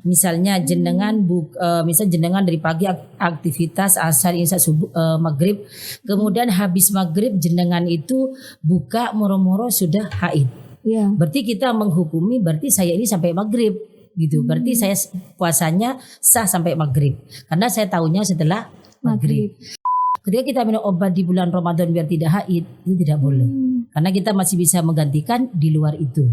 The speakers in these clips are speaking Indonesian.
Misalnya misal jenengan dari pagi aktivitas asar isya subuh maghrib, kemudian habis maghrib jenengan itu buka moro-moro sudah haid. Iya. Berarti kita menghukumi berarti saya ini sampai maghrib gitu. Berarti saya puasanya sah sampai maghrib karena saya tahunya setelah maghrib. Ketika kita minum obat di bulan Ramadan biar tidak haid itu tidak boleh karena kita masih bisa menggantikan di luar itu.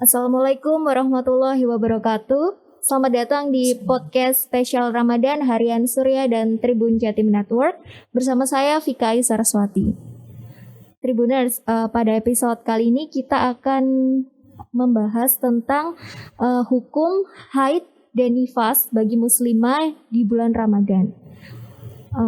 Assalamualaikum warahmatullahi wabarakatuh. Selamat datang di podcast spesial Ramadan Harian Surya dan Tribun Jatim Network bersama saya Vikai Saraswati. Tribuners, pada episode kali ini kita akan membahas tentang hukum haid dan nifas bagi muslimah di bulan Ramadan.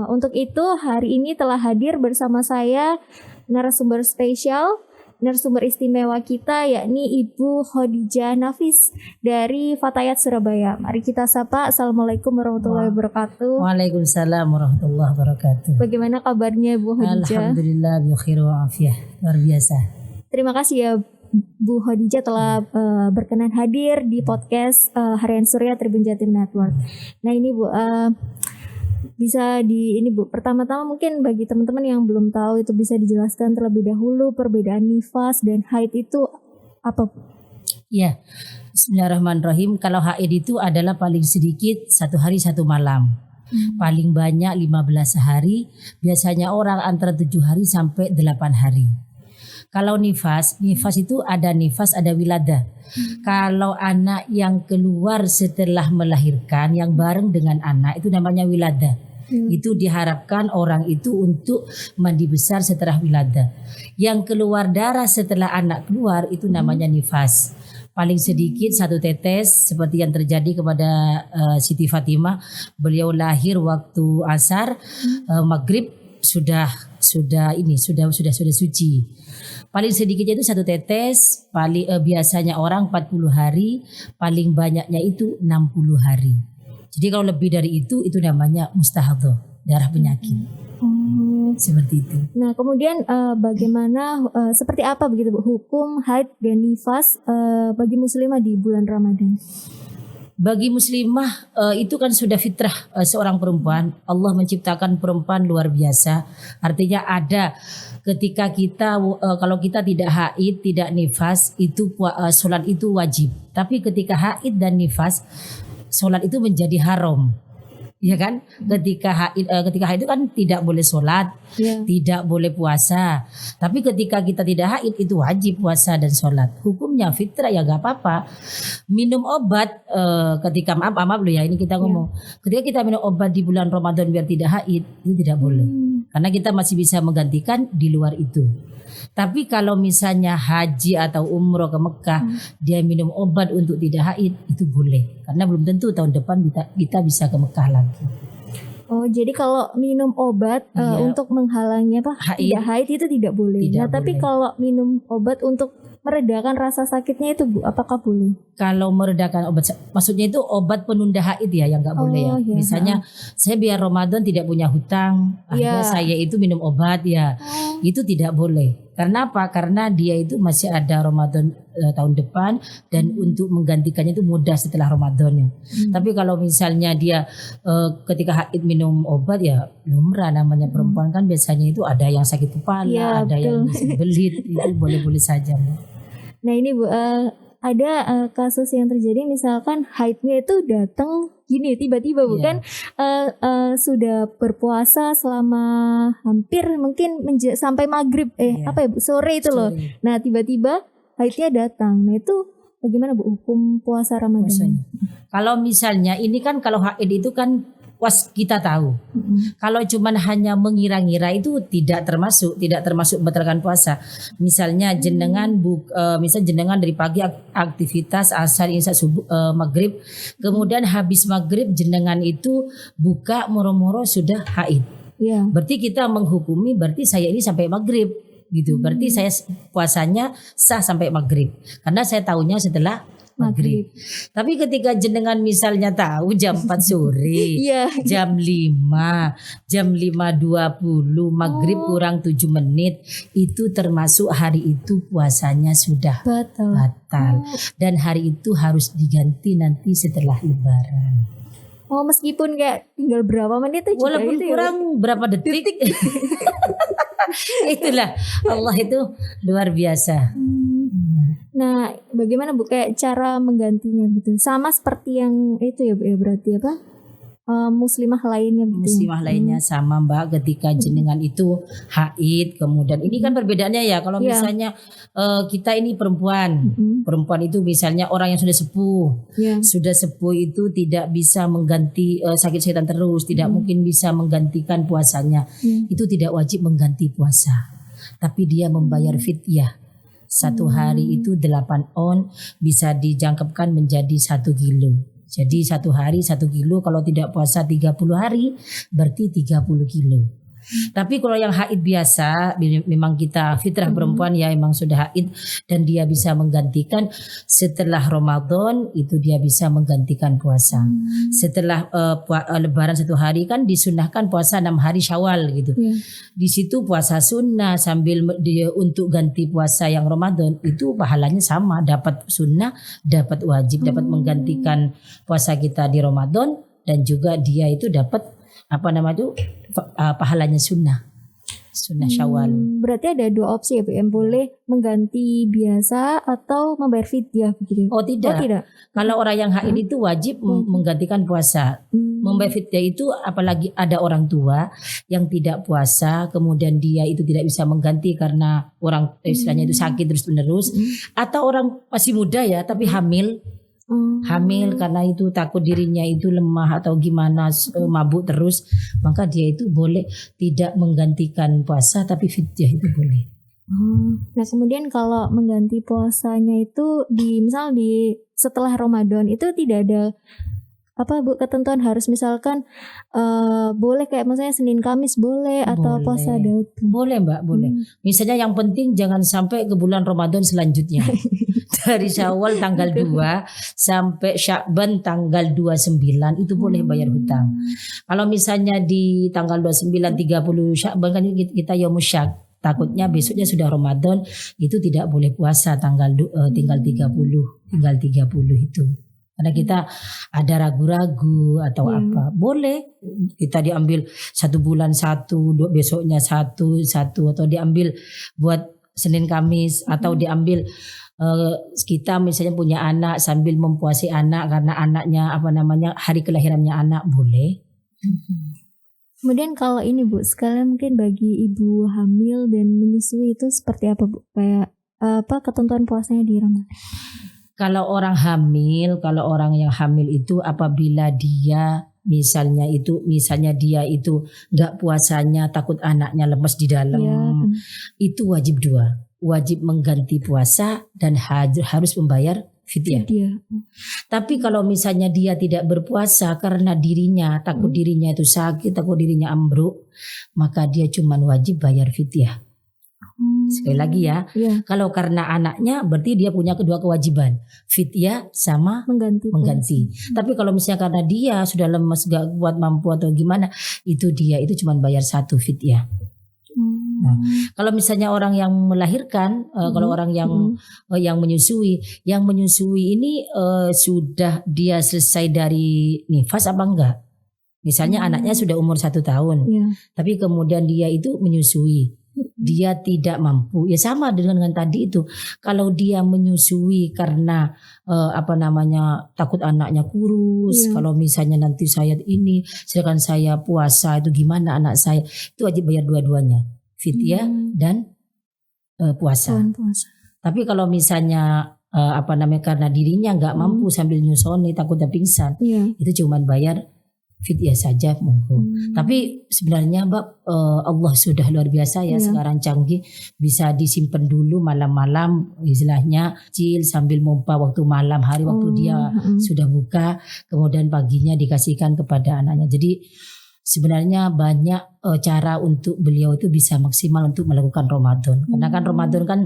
Untuk itu hari ini telah hadir bersama saya narasumber spesial, narasumber istimewa kita yakni Ibu Khadijah Nafis dari Fatayat Surabaya. Mari kita sapa. Assalamualaikum warahmatullahi wabarakatuh. Waalaikumsalam warahmatullahi wabarakatuh. Bagaimana kabarnya Bu Khadijah? Alhamdulillah bi khair wa afiyah. Luar biasa. Terima kasih ya Bu Khadijah telah berkenan hadir di podcast Harian Surya Tribun Jatim Network. Nah ini Bu, Bu, pertama-tama mungkin bagi teman-teman yang belum tahu itu bisa dijelaskan terlebih dahulu perbedaan nifas dan haid itu apa? Ya, bismillahirrahmanirrahim. Kalau haid itu adalah paling sedikit 1 hari 1 malam. Paling banyak 15 hari, biasanya orang antara 7 hari sampai 8 hari. Kalau nifas itu ada nifas, ada wiladah. Kalau anak yang keluar setelah melahirkan yang bareng dengan anak itu namanya wiladah. Itu diharapkan orang itu untuk mandi besar setelah wiladah. Yang keluar darah setelah anak keluar itu namanya nifas. Paling sedikit 1 tetes seperti yang terjadi kepada Siti Fatimah. Beliau lahir waktu asar, maghrib sudah suci. Paling sedikitnya itu 1 tetes, biasanya orang 40 hari, paling banyaknya itu 60 hari. Jadi kalau lebih dari itu namanya mustahadhah, darah penyakit. Seperti itu. Nah kemudian bagaimana, seperti apa begitu Bu, hukum haid dan nifas bagi muslimah di bulan Ramadan? Bagi muslimah itu kan sudah fitrah seorang perempuan. Allah menciptakan perempuan luar biasa. Artinya ada ketika kita kalau kita tidak haid, tidak nifas itu sholat itu wajib. Tapi ketika haid dan nifas sholat itu menjadi haram. Ya kan? Ketika haid itu kan tidak boleh sholat, tidak boleh puasa. Tapi ketika kita tidak haid itu wajib puasa dan sholat. Hukumnya fitrah ya gak apa-apa. Minum obat ketika maaf loh ya ini kita ngomong. Ketika kita minum obat di bulan Ramadan biar tidak haid itu tidak boleh. Karena kita masih bisa menggantikan di luar itu. Tapi kalau misalnya haji atau umroh ke Mekah, dia minum obat untuk tidak haid itu boleh. Karena belum tentu tahun depan kita bisa ke Mekah lagi. Oh, jadi kalau minum obat untuk menghalangi tidak haid itu tidak boleh. Tapi kalau minum obat untuk meredakan rasa sakitnya itu Bu, apakah boleh? Kalau meredakan obat, maksudnya itu obat penunda haid ya yang nggak boleh ya. Misalnya saya biar Ramadan tidak punya hutang, akhirnya saya itu minum obat ya, itu tidak boleh. Karena apa? Karena dia itu masih ada Ramadan tahun depan dan untuk menggantikannya itu mudah setelah Ramadannya. Tapi kalau misalnya dia ketika haid minum obat ya lumrah, namanya perempuan kan biasanya itu ada yang sakit kepala, ada yang belit, itu boleh-boleh saja. Nah ini Bu, ada kasus yang terjadi misalkan haidnya itu datang gini tiba-tiba bukan sudah berpuasa selama hampir mungkin sampai maghrib Bu, sore itu loh. Nah tiba-tiba haidnya datang. Nah itu bagaimana Bu hukum puasa Ramadan? Kalau misalnya ini kan kalau haid itu kan kita tahu. Kalau cuman hanya mengira-ngira itu tidak termasuk membatalkan puasa. Misalnya jenengan dari pagi aktivitas asar isya subuh maghrib, kemudian habis maghrib jenengan itu buka moro-moro sudah haid. Berarti kita menghukumi berarti saya ini sampai maghrib gitu. Berarti saya puasanya sah sampai maghrib karena saya tahunya setelah maghrib. Tapi ketika jenengan misalnya tahu jam 4 sore, Iya. jam 5, jam 5.20, maghrib kurang 7 menit, itu termasuk hari itu puasanya sudah batal. Dan hari itu harus diganti nanti setelah lebaran. Oh, meskipun kayak tinggal berapa menit itu juga Walaupun gitu kurang berapa detik. Itulah Allah itu luar biasa. Nah, bagaimana Bu kayak cara menggantinya gitu? Sama seperti yang itu ya Bu ya, berarti apa? Muslimah lainnya gitu. Muslimah lainnya sama Mbak, ketika jenengan itu haid, kemudian ini kan perbedaannya ya, kalau misalnya kita ini perempuan itu misalnya orang yang sudah sepuh itu tidak bisa mengganti sakit setan terus, tidak mungkin bisa menggantikan puasanya, itu tidak wajib mengganti puasa, tapi dia membayar fidyah. 1 hari itu 8 on bisa dijangkepkan menjadi 1 kilo. Jadi 1 hari 1 kilo, kalau tidak puasa 30 hari berarti 30 kilo. Tapi kalau yang haid biasa, memang kita fitrah perempuan ya memang sudah haid, dan dia bisa menggantikan setelah Ramadan, itu dia bisa menggantikan puasa. Setelah lebaran 1 hari kan disunahkan puasa 6 hari Syawal gitu. Di situ puasa sunnah sambil dia untuk ganti puasa yang Ramadan, itu pahalanya sama, dapat sunnah, dapat wajib, dapat menggantikan puasa kita di Ramadan, dan juga dia itu dapat pahalanya sunnah Syawal. Berarti ada 2 opsi ya Bu, yang boleh mengganti biasa atau membayar fidyah begitu. Oh tidak. Kalau orang yang haid itu wajib menggantikan puasa. Membayar fidyah itu apalagi ada orang tua yang tidak puasa, kemudian dia itu tidak bisa mengganti karena orang istilahnya itu sakit terus menerus, atau orang masih muda ya tapi hamil karena itu takut dirinya itu lemah atau gimana, mabuk terus, maka dia itu boleh tidak menggantikan puasa tapi fidyah itu boleh. Nah kemudian kalau mengganti puasanya itu misal setelah Ramadan itu tidak ada Bu ketentuan harus misalkan boleh kayak misalnya Senin Kamis boleh atau puasa Daud? Boleh Mbak, boleh. Misalnya yang penting jangan sampai ke bulan Ramadan selanjutnya. Dari Syawal tanggal 2 sampai Sya'ban tanggal 29 itu boleh bayar hutang. Kalau misalnya di tanggal 29 30 Sya'ban kan kita Yaumus Syak. Takutnya besoknya sudah Ramadan, itu tidak boleh puasa tinggal 30 itu. Karena kita ada ragu-ragu atau apa, boleh kita diambil 1 bulan 1, besoknya 1 atau diambil buat Senin Kamis, atau diambil kita misalnya punya anak sambil mempuasi anak karena anaknya hari kelahirannya anak, boleh. Kemudian kalau ini Bu, sekalian mungkin bagi ibu hamil dan menyusui itu seperti apa Bu? Kayak ketentuan puasanya di Ramadan? Kalau orang yang hamil itu apabila dia misalnya dia itu nggak puasanya takut anaknya lemes di dalam, itu wajib 2, wajib mengganti puasa dan harus membayar fidyah. Tapi kalau misalnya dia tidak berpuasa karena takut dirinya itu sakit, takut dirinya ambruk, maka dia cuma wajib bayar fidyah. Sekali lagi ya, kalau karena anaknya berarti dia punya kedua kewajiban, fidyah sama mengganti. Tapi kalau misalnya karena dia sudah lemes, gak kuat mampu atau gimana, itu cuma bayar 1 fidyah. Nah, kalau misalnya orang yang melahirkan, kalau orang yang menyusui ini sudah dia selesai dari nifas apa enggak? Misalnya anaknya sudah umur 1 tahun, tapi kemudian dia itu menyusui. Dia tidak mampu, ya sama dengan tadi itu. Kalau dia menyusui karena takut anaknya kurus, kalau misalnya nanti saya sedangkan saya puasa, itu gimana anak saya, itu wajib bayar dua-duanya, fidyah dan puasa. Tapi kalau misalnya karena dirinya nggak mampu sambil nyusoni takutnya pingsan, itu cuma bayar fidyah saja monggo. Tapi sebenarnya Mbak, Allah sudah luar biasa ya, sekarang canggih, bisa disimpan dulu malam-malam, istilahnya kecil sambil mompa waktu malam hari waktu dia sudah buka, kemudian paginya dikasihkan kepada anaknya. Jadi sebenarnya banyak cara untuk beliau itu bisa maksimal untuk melakukan Ramadan. Karena kan Ramadan kan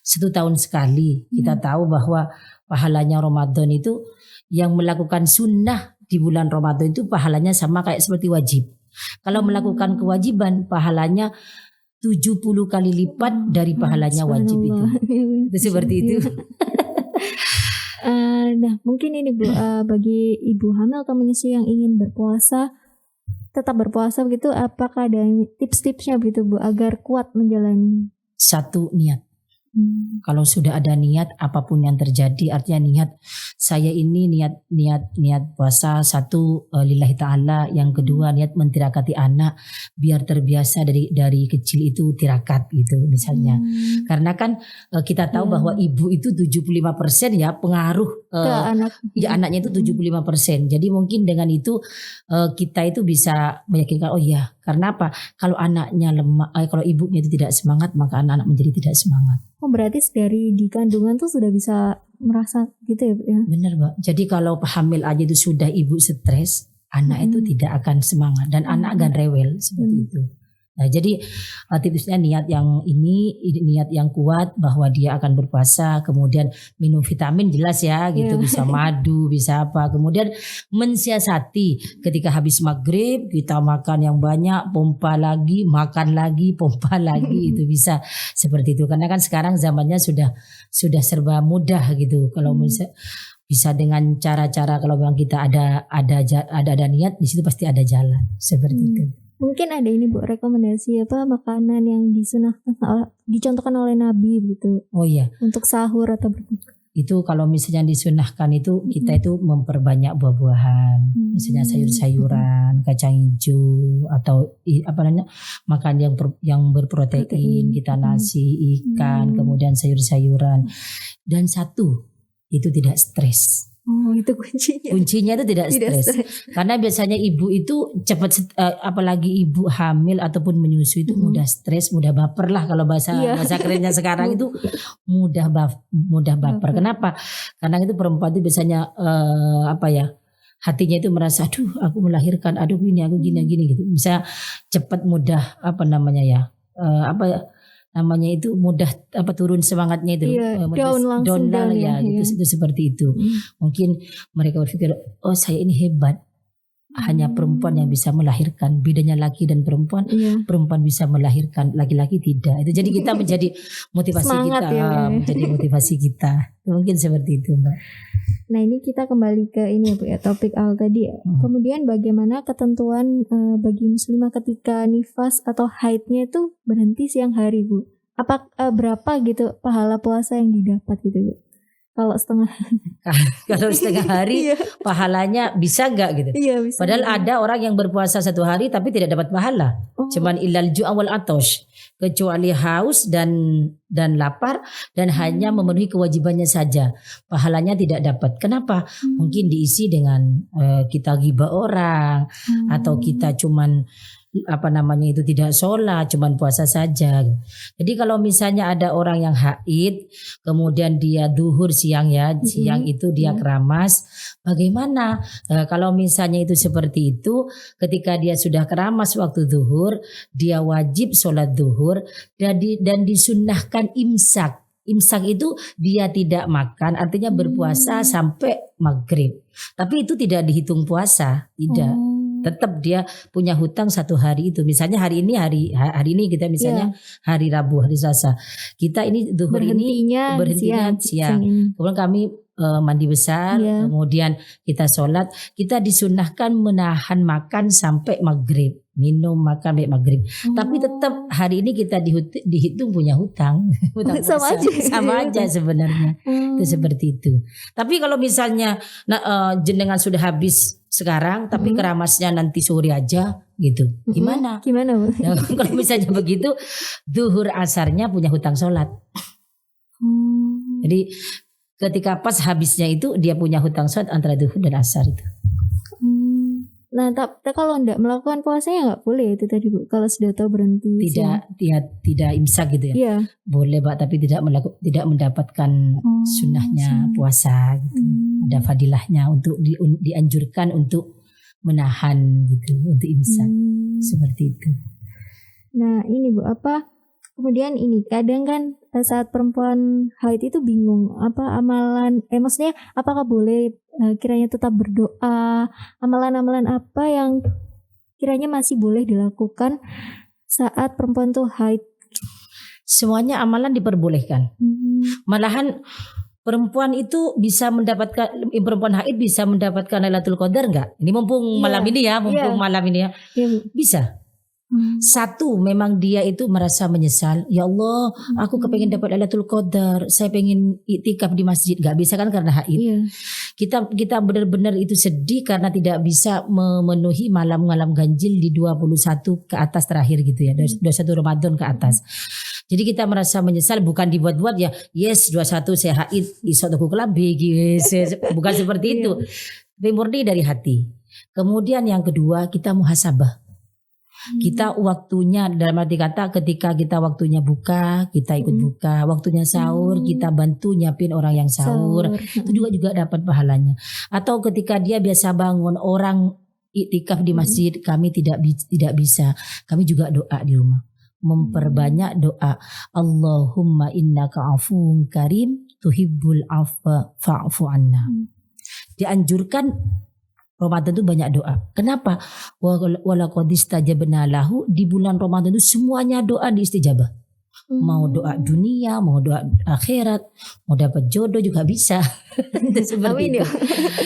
1 tahun sekali. Kita tahu bahwa pahalanya Ramadan itu yang melakukan sunnah di bulan Ramadan itu pahalanya sama kayak seperti wajib. Kalau melakukan kewajiban pahalanya 70 kali lipat dari pahalanya wajib itu. Itu seperti itu. Nah mungkin ini Bu, bagi ibu hamil atau menyusui yang ingin berpuasa, tetap berpuasa begitu, apakah ada tips-tipsnya begitu Bu agar kuat menjalani? 1, niat. Kalau sudah ada niat, apapun yang terjadi, artinya niat saya ini niat puasa 1 lillahi ta'ala, yang kedua niat mentirakati anak biar terbiasa dari kecil itu tirakat gitu misalnya. Karena kan kita tahu bahwa ibu itu 75% ya pengaruh Ke anak. ya anaknya itu 75%. Jadi mungkin dengan itu kita itu bisa meyakinkan, oh iya, karena apa? Kalau anaknya lemah, kalau ibunya itu tidak semangat, maka anak-anak menjadi tidak semangat. Oh berarti dari di kandungan tuh sudah bisa merasa gitu ya? Benar Mbak. Jadi kalau hamil aja itu sudah ibu stres, anak itu tidak akan semangat dan anak akan rewel seperti itu. Nah, jadi tipsnya niat yang kuat bahwa dia akan berpuasa, kemudian minum vitamin jelas ya gitu, bisa madu, bisa apa. Kemudian mensiasati ketika habis maghrib kita makan yang banyak, pompa lagi, makan lagi, pompa lagi, itu bisa seperti itu. Karena kan sekarang zamannya sudah serba mudah gitu. Kalau bisa dengan cara-cara, kalau memang kita ada niat, di situ pasti ada jalan seperti itu. Mungkin ada ini Bu, rekomendasi makanan yang dicontohkan oleh Nabi gitu. Oh iya. Untuk sahur atau berbuka. Itu kalau misalnya disunahkan itu kita itu memperbanyak buah-buahan, misalnya sayur-sayuran, kacang hijau, atau makan yang berprotein, kita nasi, ikan, kemudian sayur-sayuran. Dan 1, itu tidak stres. Oh itu kuncinya. Kuncinya itu tidak stres. Karena biasanya ibu itu cepat, apalagi ibu hamil ataupun menyusui itu mudah stres, mudah baper lah kalau bahasa kerennya sekarang itu mudah baper. Kenapa? Karena itu perempuan itu biasanya hatinya itu merasa, aduh aku melahirkan, aduh ini aku gini gitu. Bisa cepat mudah itu mudah turun semangatnya itu, down ya gitu, itu seperti itu. Mungkin mereka berpikir, oh saya ini hebat, hanya perempuan yang bisa melahirkan, bedanya laki dan perempuan, perempuan bisa melahirkan, laki-laki tidak. Itu jadi kita menjadi motivasi semangat kita, menjadi motivasi kita. Mungkin seperti itu Mbak. Nah ini kita kembali ke ini ya Bu ya, topik awal tadi ya. Kemudian bagaimana ketentuan bagi muslimah ketika nifas atau haidnya itu berhenti siang hari Bu? Berapa gitu pahala puasa yang didapat gitu Bu? Kalau setengah hari pahalanya bisa nggak gitu? Iya, bisa. Padahal ada orang yang berpuasa 1 hari tapi tidak dapat pahala. Cuman illal ju'a wal atosh, kecuali haus dan lapar dan hanya memenuhi kewajibannya saja. Pahalanya tidak dapat. Kenapa? Mungkin diisi dengan kita ghibah orang, atau kita cuman itu tidak sholat, cuman puasa saja. Jadi kalau misalnya ada orang yang haid, kemudian dia duhur siang itu dia keramas, bagaimana? Kalau misalnya itu seperti itu, ketika dia sudah keramas waktu duhur, dia wajib sholat duhur dan disunnahkan imsak. Imsak itu dia tidak makan, artinya berpuasa sampai maghrib. Tapi itu tidak dihitung puasa, tidak. Tetap dia punya hutang 1 hari itu. Misalnya hari ini kita misalnya hari Rabu, hari Selasa. Kita ini duhur berhentinya siang. Kemudian kami mandi besar, kemudian kita sholat. Kita disunahkan menahan makan sampai maghrib. Minum makan sampai maghrib. Tapi tetap hari ini kita dihitung punya hutang. Sama aja sebenarnya. Itu seperti itu. Tapi kalau misalnya jenengan sudah habis sekarang, tapi keramasnya nanti sore aja gitu, gimana Bu? Nah, kalau misalnya begitu, duhur asarnya punya hutang sholat. Jadi ketika pas habisnya itu dia punya hutang sholat antara duhur dan asar itu. Nah, tapi kalau enggak melakukan puasanya enggak boleh itu tadi Bu, kalau sudah tahu berhenti. Tidak imsak gitu ya. Iya. Boleh Pak, tapi tidak mendapatkan sunnahnya puasa gitu. Ada fadilahnya untuk dianjurkan untuk menahan gitu, untuk imsak. Seperti itu. Nah ini Bu, kemudian ini kadang kan saat perempuan haid itu bingung amalan, maksudnya apakah boleh kiranya tetap berdoa, amalan-amalan apa yang kiranya masih boleh dilakukan saat perempuan tuh haid? Semuanya amalan diperbolehkan. Malahan perempuan itu bisa mendapatkan, perempuan haid bisa mendapatkan Lailatul Qadar enggak? Ini mumpung malam ini ya, malam ini ya. Bisa. Satu, memang dia itu merasa menyesal. Ya Allah, aku kepengen dapat Lailatul Qadar. Saya pengen iktikaf di masjid. Gak bisa kan karena haid. Kita benar-benar itu sedih karena tidak bisa memenuhi malam-malam ganjil di 21 ke atas terakhir gitu ya. 21 Ramadan ke atas. Jadi kita merasa menyesal, bukan dibuat-buat ya. Yes, 21 saya haid, isok aku kelabi, yes. Bukan seperti itu. Murni dari hati. Kemudian yang kedua, kita muhasabah. Kita waktunya, dalam arti kata ketika kita waktunya buka, kita ikut buka. Waktunya sahur, kita bantu nyiapin orang yang sahur. Itu juga dapat pahalanya. Atau ketika dia biasa bangun, orang iktikaf di masjid, kami tidak bisa. Kami juga doa di rumah. Memperbanyak doa. Allahumma innaka afuwun karim tuhibbul afwa fa'fu anna. Dianjurkan Ramadan itu banyak doa. Kenapa? Walaqad istajabna lahu, di bulan Ramadan itu semuanya doa diistijabah. Mau doa dunia, mau doa akhirat, mau dapat jodoh juga bisa. Seperti itu.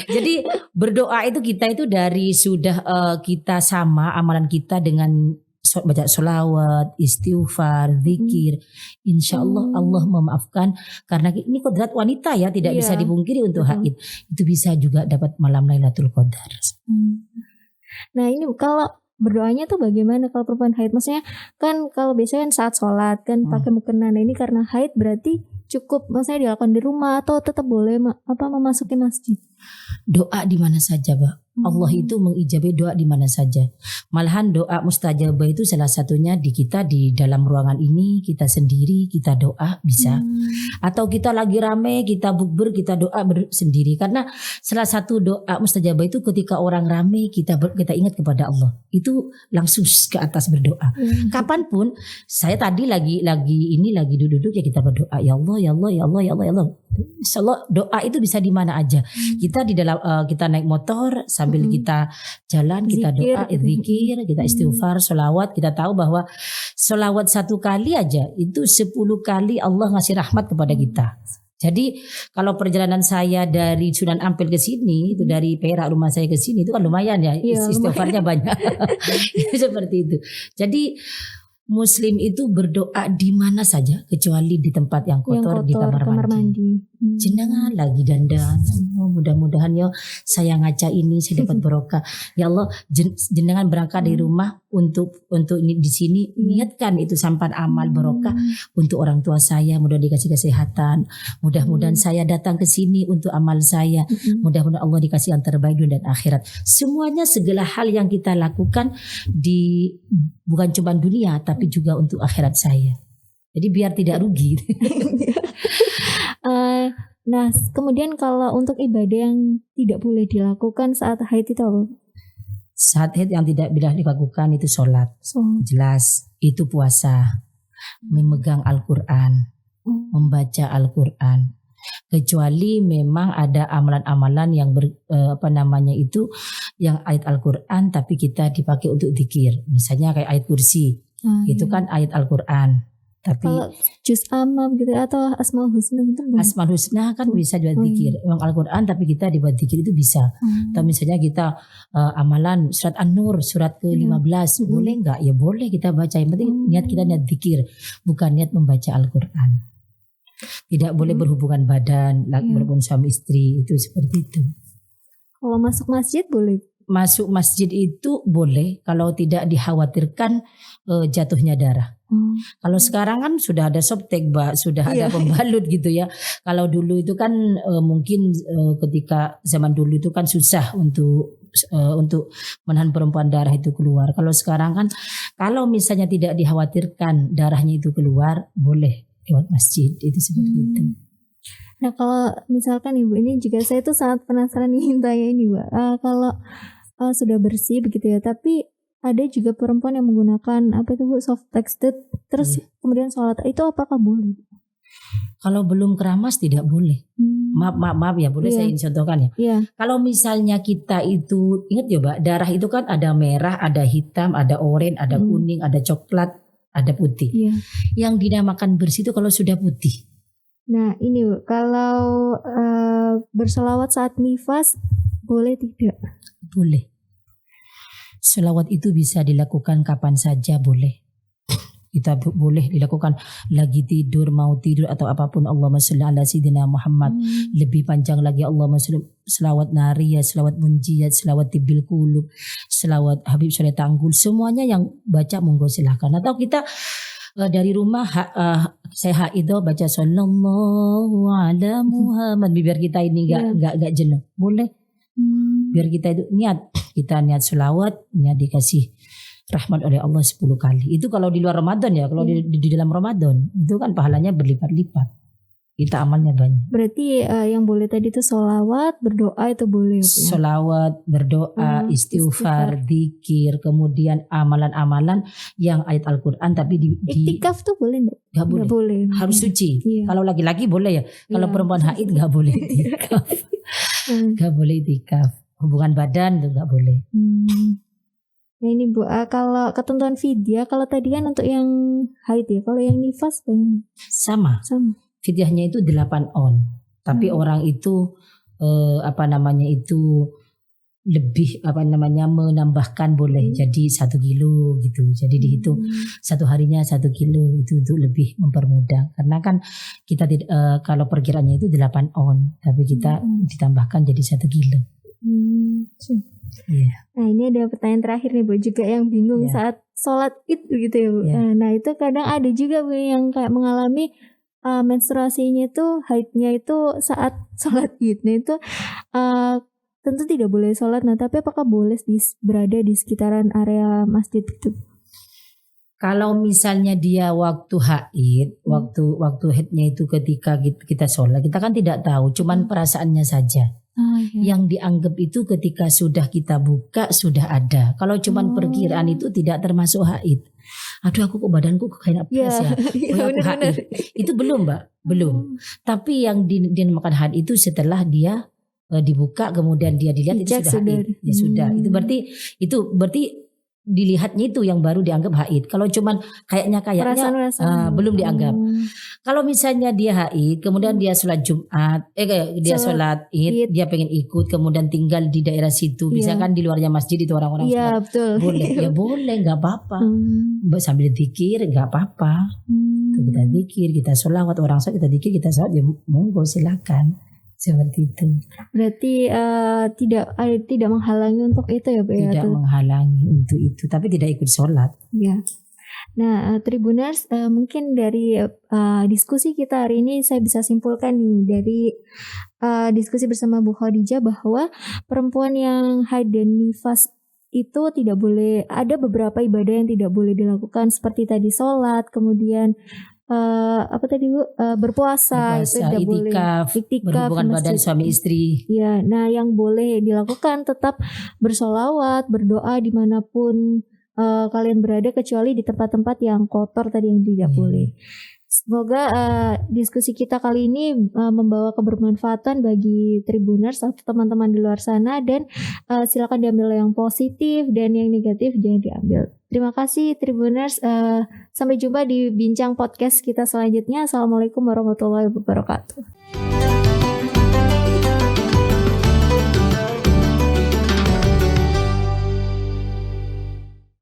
Jadi berdoa itu kita itu dari sudah kita sama amalan kita dengan baca sholawat, istighfar, zikir. Insya Allah Allah memaafkan, karena ini kodrat wanita ya, tidak bisa dipungkiri untuk haid. Itu bisa juga dapat malam Lailatul Qadar. Nah ini kalau berdoanya tuh bagaimana kalau perempuan haid? Maksudnya kan kalau biasanya kan saat sholat kan pakai mukena. Nah ini karena haid berarti cukup maksudnya dilakukan di rumah atau tetap boleh memasuki masjid? Doa di mana saja, Pak. Allah itu mengijabai doa di mana saja. Malahan doa mustajabah itu salah satunya di kita, di dalam ruangan ini kita sendiri kita doa bisa. Atau kita lagi rame kita bukber kita doa sendiri. Karena salah satu doa mustajabah itu ketika orang rame kita ingat kepada Allah. Itu langsung ke atas berdoa. Kapanpun saya tadi lagi duduk ya kita berdoa, ya Allah ya Allah ya Allah ya Allah ya Allah. Insyaallah doa itu bisa di mana aja. Kita di dalam kita naik motor sambil kita jalan kita doa, zikir, kita istighfar, sholawat. Kita tahu bahwa sholawat 1 kali aja itu 10 kali Allah ngasih rahmat kepada kita. Jadi kalau perjalanan saya dari Sunan Ampel ke sini, itu dari Perak rumah saya ke sini itu kan lumayan ya, istighfarnya banyak. Seperti itu. Jadi Muslim itu berdoa di mana saja kecuali di tempat yang kotor, di kamar mandi. Jenengan lagi dandan. Mudah-mudahan ya saya ngaca ini saya dapat barokah. Ya Allah, jenengan berangkat dari rumah untuk ini di sini niatkan itu sampan amal barokah untuk orang tua saya, mudah dikasih kesehatan. Mudah-mudahan saya datang ke sini untuk amal saya. Mudah-mudahan Allah dikasih yang terbaik dunia dan akhirat. Semuanya segala hal yang kita lakukan bukan cuma dunia tapi juga untuk akhirat saya. Jadi biar tidak rugi. Nah, kemudian kalau untuk ibadah yang tidak boleh dilakukan saat haid itu apa? Saat haid yang tidak boleh dilakukan itu sholat. Jelas. Itu puasa. Memegang Al-Quran. Membaca Al-Quran. Kecuali memang ada amalan-amalan yang yang ayat Al-Quran tapi kita dipakai untuk zikir. Misalnya kayak ayat kursi. Itu kan ayat Al-Quran. Tapi kalau juz amma gitu atau Asmaul Husna itu Asmaul Husna kan bisa dibuat zikir. Memang Al-Quran tapi kita dibuat zikir itu bisa. Atau misalnya kita amalan surat An-Nur surat ke-15 boleh enggak? Ya boleh kita baca. Yang penting niat kita niat zikir, bukan niat membaca Al-Quran. Tidak boleh berhubungan badan walaupun suami istri, itu seperti itu. Kalau masuk masjid boleh? Masuk masjid itu boleh kalau tidak dikhawatirkan jatuhnya darah. Kalau sekarang kan sudah ada softtek, Mbak, sudah ada pembalut gitu ya. Kalau dulu itu kan mungkin ketika zaman dulu itu kan susah untuk menahan perempuan darah itu keluar. Kalau sekarang kan kalau misalnya tidak dikhawatirkan darahnya itu keluar, boleh lewat masjid, itu seperti itu. Nah kalau misalkan Ibu ini juga saya tuh sangat penasaran nih tanya ini Mbak. Kalau sudah bersih begitu ya, tapi ada juga perempuan yang menggunakan apa itu Bu, soft texted terus kemudian sholat, itu apakah boleh? Kalau belum keramas tidak boleh. Maaf ya, boleh saya contohkan ya. Iya. Kalau misalnya kita itu ingat ya Mbak, darah itu kan ada merah, ada hitam, ada oranye, ada kuning, ada coklat, ada putih. Iya. Yang dinamakan bersih itu kalau sudah putih. Nah ini Bu, kalau berselawat saat nifas boleh tidak? Boleh. Selawat itu bisa dilakukan kapan saja boleh. Kita boleh dilakukan lagi tidur, mau tidur atau apapun. Allahumma sholli ala sayyidina Muhammad. Lebih panjang lagi Allahumma sholli, selawat nariyah, selawat munjiyat, selawat tibil qulub, selawat Habib Soleh Tanggul. Semuanya yang baca monggo silakan. Atau kita dari rumah saya haidah baca sallallahu ala Muhammad biar kita ini enggak jenuh. Boleh. Biar kita itu niat selawat, niat dikasih rahmat oleh Allah 10 kali. Itu kalau di luar Ramadan ya. Kalau di dalam Ramadan itu kan pahalanya berlipat-lipat. Kita amalnya banyak. Berarti yang boleh tadi itu sholawat, berdoa itu boleh ya? Sholawat, berdoa, istighfar, dzikir, kemudian amalan-amalan yang ayat Al-Quran tapi iktikaf tuh boleh enggak? Gak boleh. Harus suci. Kalau laki-laki boleh ya. Kalau perempuan haid gak boleh iktikaf. Gak boleh iktikaf. Hubungan badan tuh gak boleh. Nah ini Bu, kalau ketentuan fidyah, kalau tadi kan untuk yang haid ya, kalau yang nifas bagaimana? Sama. Fidyahnya itu 8 on. Tapi orang itu lebih menambahkan boleh jadi 1 kilo gitu. Jadi dihitung 1 harinya 1 kilo itu untuk lebih mempermudah. Karena kan kita kalau perkiraannya itu 8 on, tapi kita ditambahkan jadi 1 kilo. Nah ini ada pertanyaan terakhir nih Bu, juga yang bingung saat sholat id gitu ya Bu. Nah itu kadang ada juga Bu yang kayak mengalami menstruasinya itu, haidnya itu saat sholat id. Nah itu tentu tidak boleh sholat. Nah tapi apakah boleh berada di sekitaran area masjid itu? Kalau misalnya dia waktu haid, waktu haidnya itu ketika kita sholat, kita kan tidak tahu, cuman perasaannya saja. Yang dianggap itu ketika sudah kita buka sudah ada. Kalau cuman perkiraan itu tidak termasuk haid. Aduh aku kok badanku kayak panas ya. Aku haid. Itu belum Mbak, belum. Tapi yang dinamakan haid itu setelah dia dibuka kemudian dia dilihat itu sudah haid. Ya sudah. Itu berarti dilihatnya itu yang baru dianggap haid. Kalau cuman kayaknya belum dianggap. Kalau misalnya dia haid, kemudian dia sholat Jumat, dia sholat Id, dia pengen ikut, kemudian tinggal di daerah situ, bisa kan di luarnya masjid itu orang-orang sholat. Betul. Boleh, ya boleh, nggak apa-apa. Sambil zikir nggak apa-apa. Kita zikir, kita sholawat, orang sholat kita zikir, kita sholat, ya monggo silakan. Seperti itu. Berarti tidak menghalangi untuk itu ya Bu? Tidak menghalangi untuk itu, tapi tidak ikut sholat. Ya. Nah Tribuners, mungkin dari diskusi kita hari ini saya bisa simpulkan nih dari diskusi bersama Bu Khadijah bahwa perempuan yang haid dan nifas itu tidak boleh, ada beberapa ibadah yang tidak boleh dilakukan seperti tadi sholat, kemudian berpuasa, iktikaf, berhubungan badan suami istri. Ya, nah yang boleh dilakukan tetap bersolawat, berdoa dimanapun kalian berada, kecuali di tempat-tempat yang kotor tadi yang tidak boleh. Semoga diskusi kita kali ini membawa kebermanfaatan bagi Tribuners atau teman-teman di luar sana, dan silakan diambil yang positif dan yang negatif jangan diambil. Terima kasih Tribuners, sampai jumpa di bincang podcast kita selanjutnya. Assalamualaikum warahmatullahi wabarakatuh.